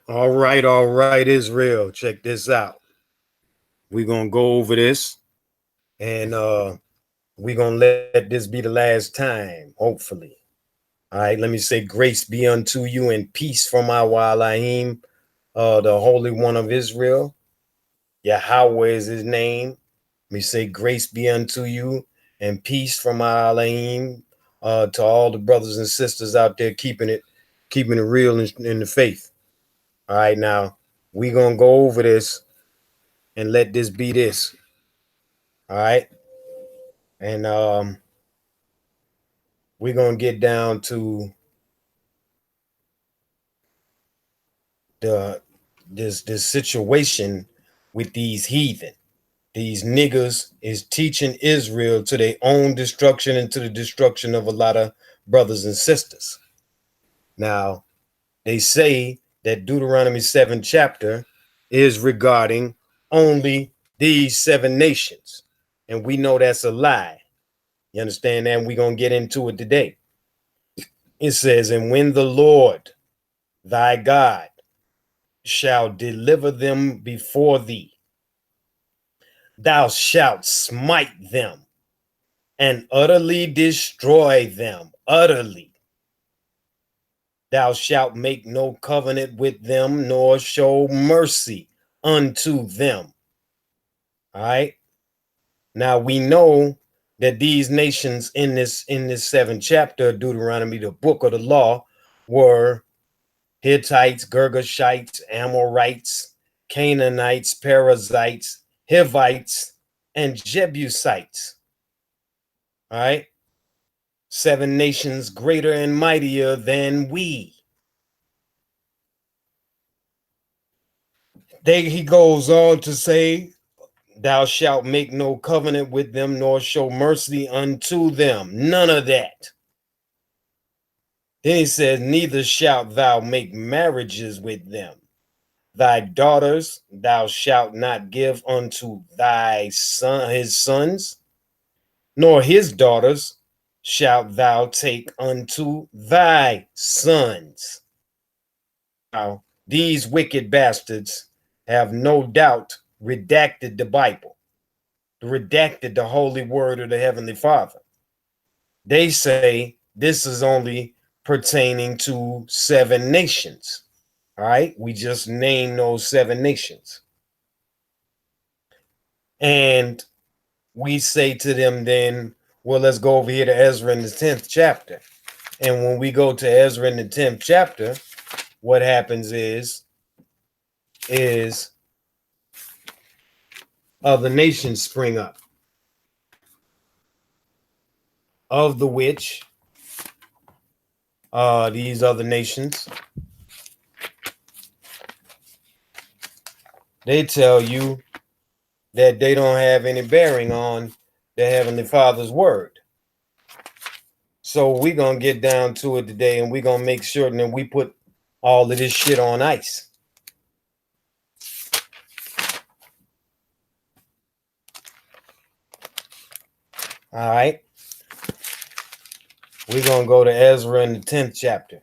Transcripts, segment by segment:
All right, Israel. Check this out. We're gonna go over this and we're gonna let this be the last time, hopefully. All right, let me say grace be unto you and peace from our Elohim, the Holy One of Israel. Yahweh is his name. Let me say grace be unto you and peace from our Elohim, to all the brothers and sisters out there keeping it real in the faith. All right, now we're gonna go over this and let this be this. All right. And we're gonna get down to the this situation with these heathen. These niggas is teaching Israel to their own destruction and to the destruction of a lot of brothers and sisters. Now, they say that Deuteronomy 7 chapter is regarding only these seven nations. And we know that's a lie. You understand that? And we're going to get into it today. It says, and when the Lord thy God shall deliver them before thee, thou shalt smite them and utterly destroy them. Utterly. Thou shalt make no covenant with them, nor show mercy unto them. All right. Now we know that these nations in this seventh chapter of Deuteronomy, the book of the law, were Hittites, Girgashites, Amorites, Canaanites, Perizzites, Hivites, and Jebusites. All right. Seven nations greater and mightier than we. He goes on to say, thou shalt make no covenant with them, nor show mercy unto them. None of that. Then he says, neither shalt thou make marriages with them. Thy daughters thou shalt not give unto thy son, his sons, nor his daughters shalt thou take unto thy sons. Now, these wicked bastards have no doubt redacted the Bible, redacted the holy word of the Heavenly Father. They say this is only pertaining to seven nations. All right, we just named those seven nations. And we say to them then, well, let's go over here to Ezra in the 10th chapter. And when we go to Ezra in the 10th chapter, what happens is other nations spring up, of the which these other nations, they tell you that they don't have any bearing on the Heavenly Father's word. So we're going to get down to it today, and we're going to make sure that we put all of this shit on ice. All right. We're going to go to Ezra in the 10th chapter,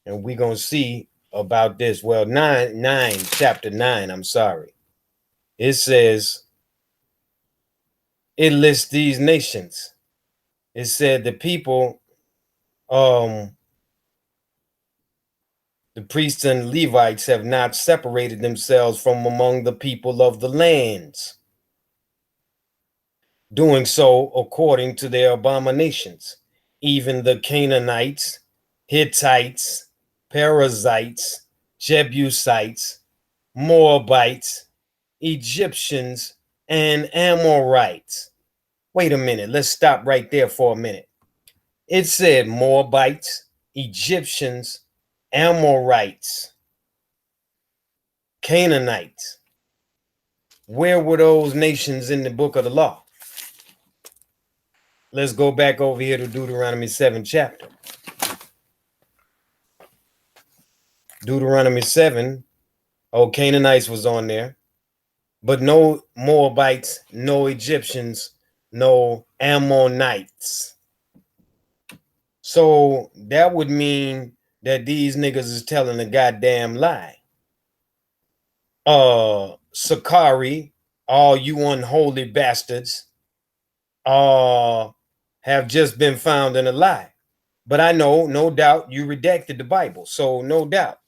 and we're going to see about this. Well, chapter 9, I'm sorry. It says, it lists these nations. It said the people, the priests and Levites have not separated themselves from among the people of the lands, doing so according to their abominations. Even the Canaanites, Hittites, Perizzites, Jebusites, Moabites, Egyptians, and Amorites. Wait a minute. Let's stop right there for a minute. It said Moabites, Egyptians, Amorites, Canaanites. Where were those nations in the book of the law? Let's go back over here to Deuteronomy 7 chapter. Deuteronomy 7, Canaanites was on there, but no Moabites, no Egyptians, no Ammonites. So that would mean that these niggas is telling a goddamn lie. Sicarii, all you unholy bastards, have just been found in a lie. But I know, no doubt, you redacted the Bible. So no doubt,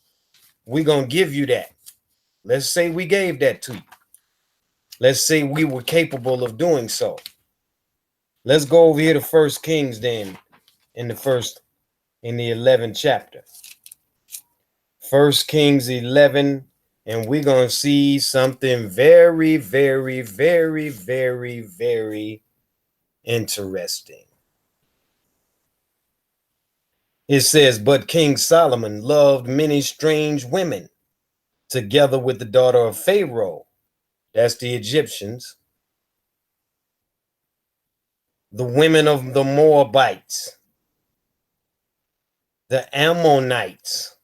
we're going to give you that. Let's say we gave that to you. Let's say we were capable of doing so. Let's go over here to First Kings then, in the 11th chapter. First Kings 11, and we're going to see something very, very, very, very, very interesting. It says, but King Solomon loved many strange women, together with the daughter of Pharaoh. That's the Egyptians. The women of the Moabites, the Ammonites,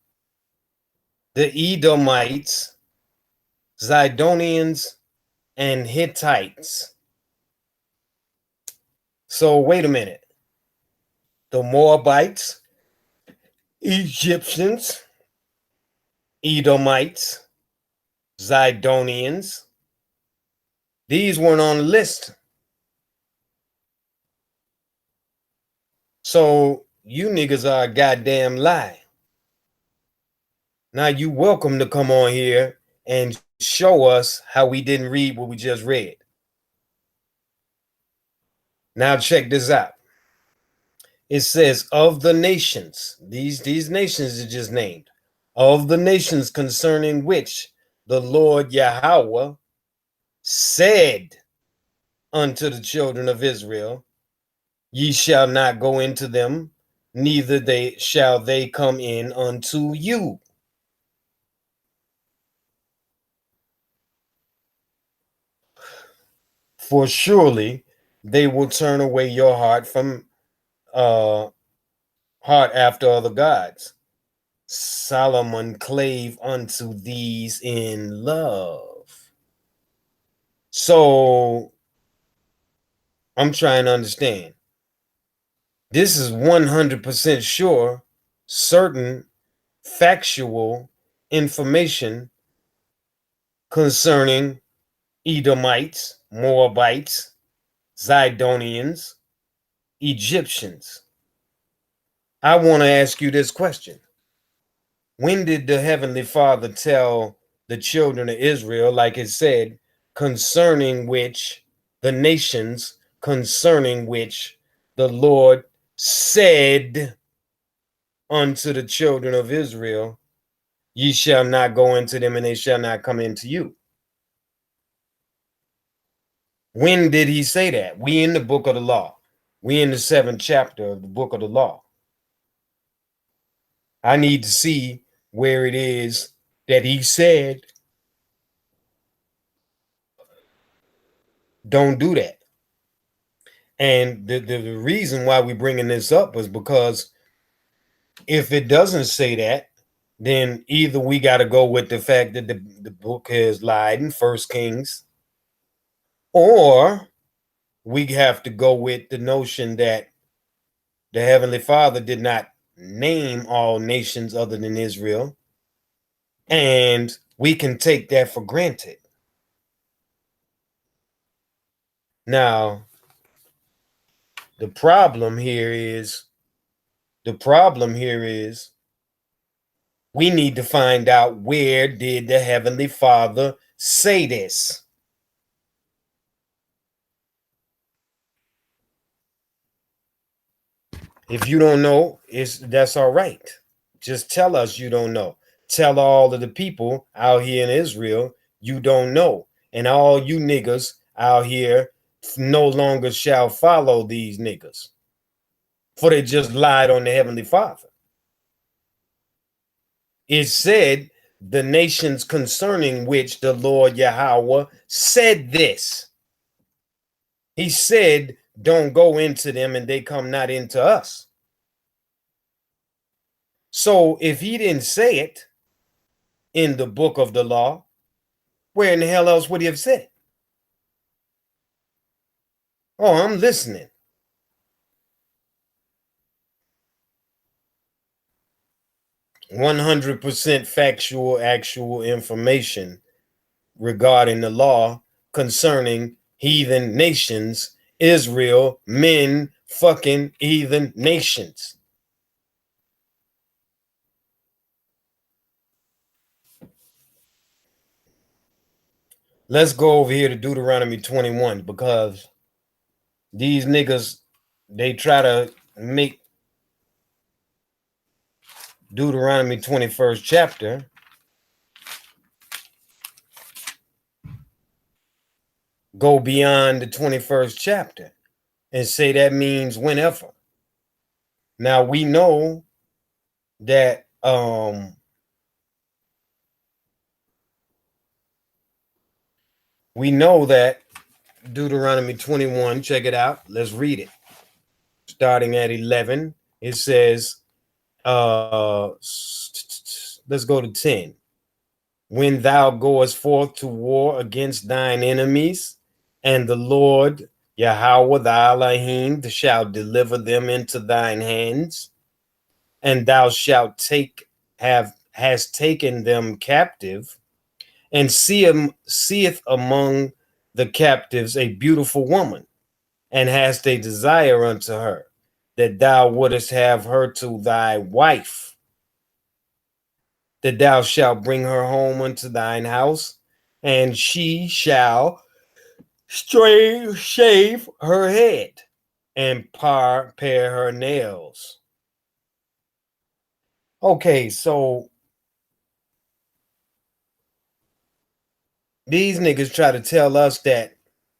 the Edomites, Zidonians, and Hittites. So wait a minute. The Moabites, Egyptians, Edomites, Zidonians, these weren't on the list. So you niggas are a goddamn lie. Now you welcome to come on here and show us how we didn't read what we just read. Now check this out. It says, of the nations, these nations are just named, of the nations concerning which the Lord Yahweh said unto the children of Israel, ye shall not go into them, neither shall they come in unto you. For surely they will turn away your heart from heart after other gods. Solomon clave unto these in love. So I'm trying to understand. This is 100% sure, certain, factual information concerning Edomites, Moabites, Zidonians, Egyptians. I want to ask you this question. When did the Heavenly Father tell the children of Israel, like it said, concerning which the nations, concerning which the Lord said unto the children of Israel, ye shall not go into them and they shall not come into you? When did he say that? We in the book of the law. We in the 7th chapter of the book of the law. I need to see where it is that he said, don't do that. And the reason why we're bringing this up is because if it doesn't say that, then either we got to go with the fact that the book has lied in First Kings, or we have to go with the notion that the Heavenly Father did not name all nations other than Israel, and we can take that for granted. Now, the problem here is we need to find out, where did the Heavenly Father say this? If you don't know, that's all right. Just tell us you don't know. Tell all of the people out here in Israel you don't know. And all you niggas out here no longer shall follow these niggas. For they just lied on the Heavenly Father. It said, the nations concerning which the Lord Yahweh said this. He said, don't go into them and they come not into us. So if he didn't say it in the book of the law, where in the hell else would he have said it? Oh, I'm listening. 100% factual, actual information regarding the law concerning heathen nations, Israel, men fucking heathen nations. Let's go over here to Deuteronomy 21 because these niggas, they try to make Deuteronomy 21st chapter go beyond the 21st chapter and say that means whenever. Now we know that Deuteronomy 21, check it out. Let's read it. Starting at 11, it says, let's go to 10. When thou goest forth to war against thine enemies, and the Lord Yahweh thy Elohim shall deliver them into thine hands, and thou shalt hast taken them captive, and seeth among the captives a beautiful woman, and hast a desire unto her, that thou wouldest have her to thy wife, that thou shalt bring her home unto thine house, and she shall shave her head and pare her nails. Okay, so these niggas try to tell us that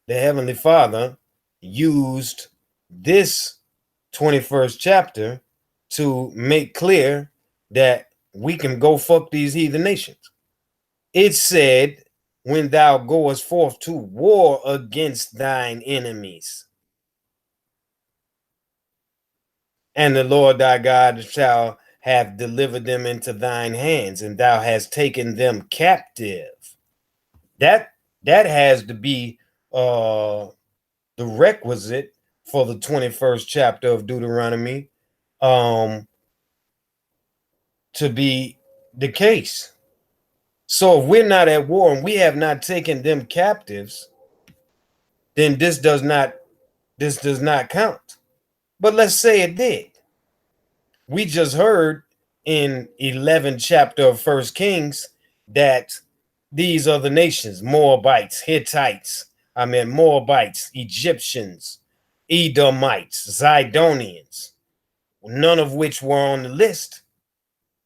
the Heavenly Father used this 21st chapter to make clear that we can go fuck these heathen nations. It said, when thou goest forth to war against thine enemies, and the Lord thy God shall have delivered them into thine hands, and thou hast taken them captive. That has to be the requisite for the 21st chapter of Deuteronomy to be the case. So if we're not at war and we have not taken them captives, then this does not count. But let's say it did. We just heard in 11th chapter of First Kings that these are the nations: Moabites, Hittites, Moabites, Egyptians, Edomites, Zidonians, none of which were on the list.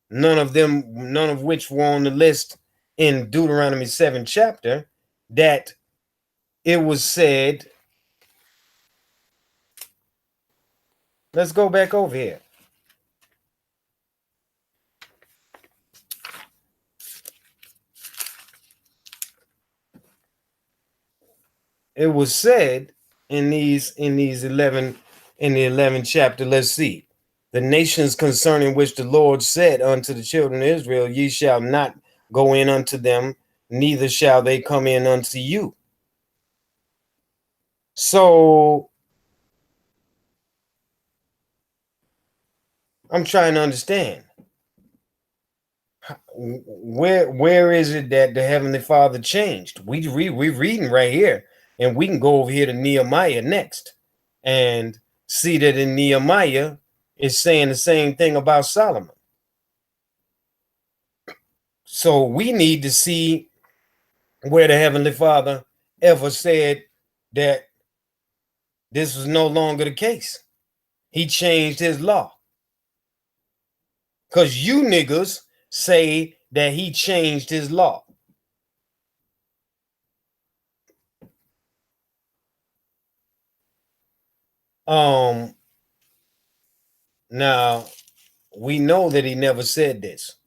None of which were on the list in Deuteronomy 7 chapter, that it was said. Let's go back over here. It was said in the 11th chapter. Let's see. The nations concerning which the Lord said unto the children of Israel, ye shall not go in unto them, neither shall they come in unto you. So I'm trying to understand, where is it that the Heavenly Father changed? We're reading right here, and we can go over here to Nehemiah next and see that in Nehemiah it's saying the same thing about Solomon. So we need to see where the Heavenly Father ever said that this was no longer the case. He changed his law. Because you niggas say that he changed his law. Now, we know that he never said this.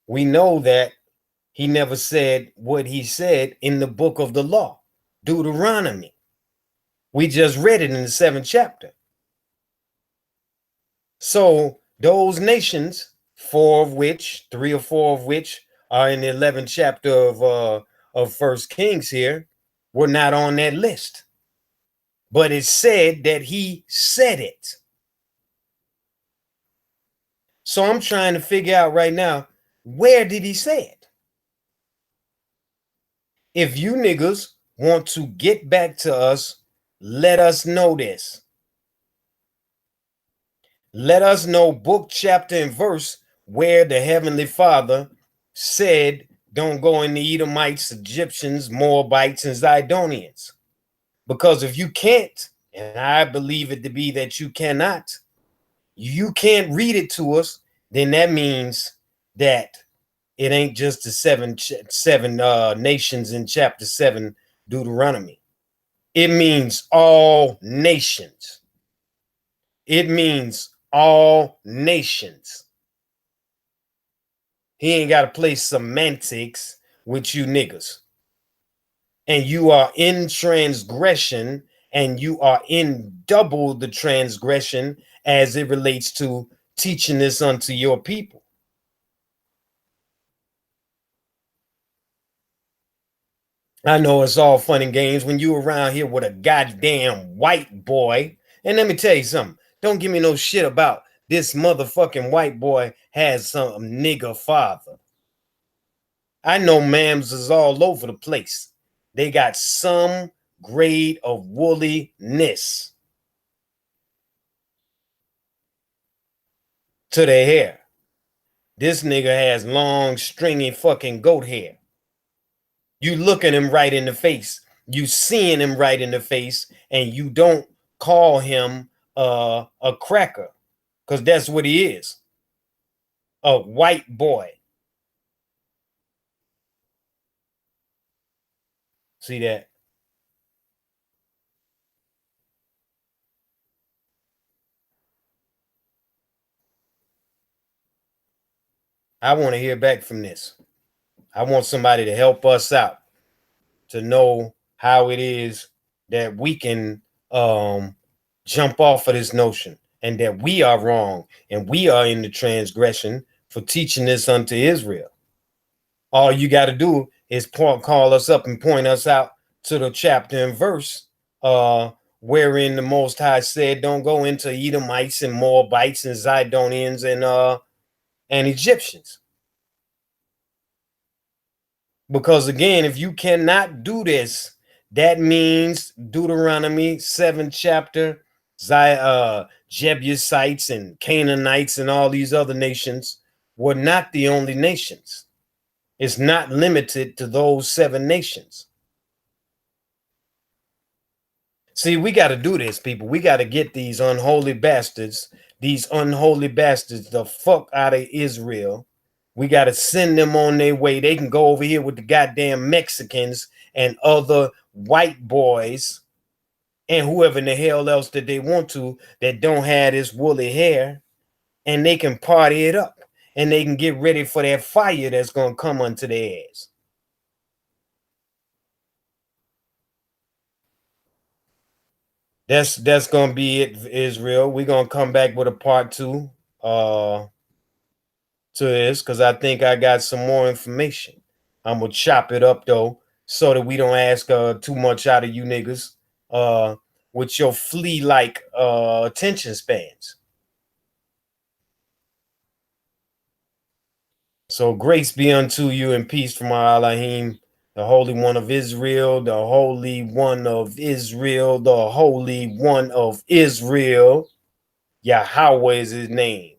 We know that he never said what he said in the book of the law, Deuteronomy. We just read it in the 7th chapter. So those nations, 3 or 4 of which are in the 11th chapter of First Kings here, were not on that list. But it said that he said it. So I'm trying to figure out right now, where did he say it? If you niggas want to get back to us, let us know this. Let us know book, chapter, and verse where the Heavenly Father said, don't go in the Edomites, Egyptians, Moabites, and Zidonians. Because if you can't, and I believe it to be that you cannot, you can't read it to us, then that means that it ain't just the seven nations in chapter 7 Deuteronomy. It means all nations. It means all nations. He ain't got to play semantics with you niggas. And you are in transgression, and you are in double the transgression as it relates to teaching this unto your people. I know it's all fun and games when you around here with a goddamn white boy. And let me tell you something. Don't give me no shit about this motherfucking white boy has some nigga father. I know mams is all over the place. They got some grade of woolliness to their hair. This nigga has long, stringy fucking goat hair. You looking him right in the face. You seeing him right in the face, and you don't call him a cracker, because that's what he is. A white boy. See that? I want to hear back from this. I want somebody to help us out to know how it is that we can jump off of this notion and that we are wrong and we are in the transgression for teaching this unto Israel. All you got to do is call us up and point us out to the chapter and verse wherein the Most High said, don't go into Edomites and Moabites and Zidonians and Egyptians. Because again, if you cannot do this, that means Deuteronomy 7th chapter, Jebusites and Canaanites and all these other nations were not the only nations. It's not limited to those 7 nations. See, we got to do this, people. We got to get these unholy bastards, the fuck out of Israel. We got to send them on their way. They can go over here with the goddamn Mexicans and other white boys and whoever in the hell else that they want to that don't have this woolly hair, and they can party it up and they can get ready for that fire that's going to come onto their ass. That's gonna be it, Israel. We're gonna come back with a part 2 to this, because I think I got some more information. I'm gonna chop it up though, so that we don't ask too much out of you niggas with your flea like attention spans. So grace be unto you and peace from our Elohim, the Holy One of Israel, the Holy One of Israel, the Holy One of Israel. Yahweh is his name.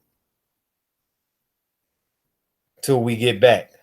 Till we get back.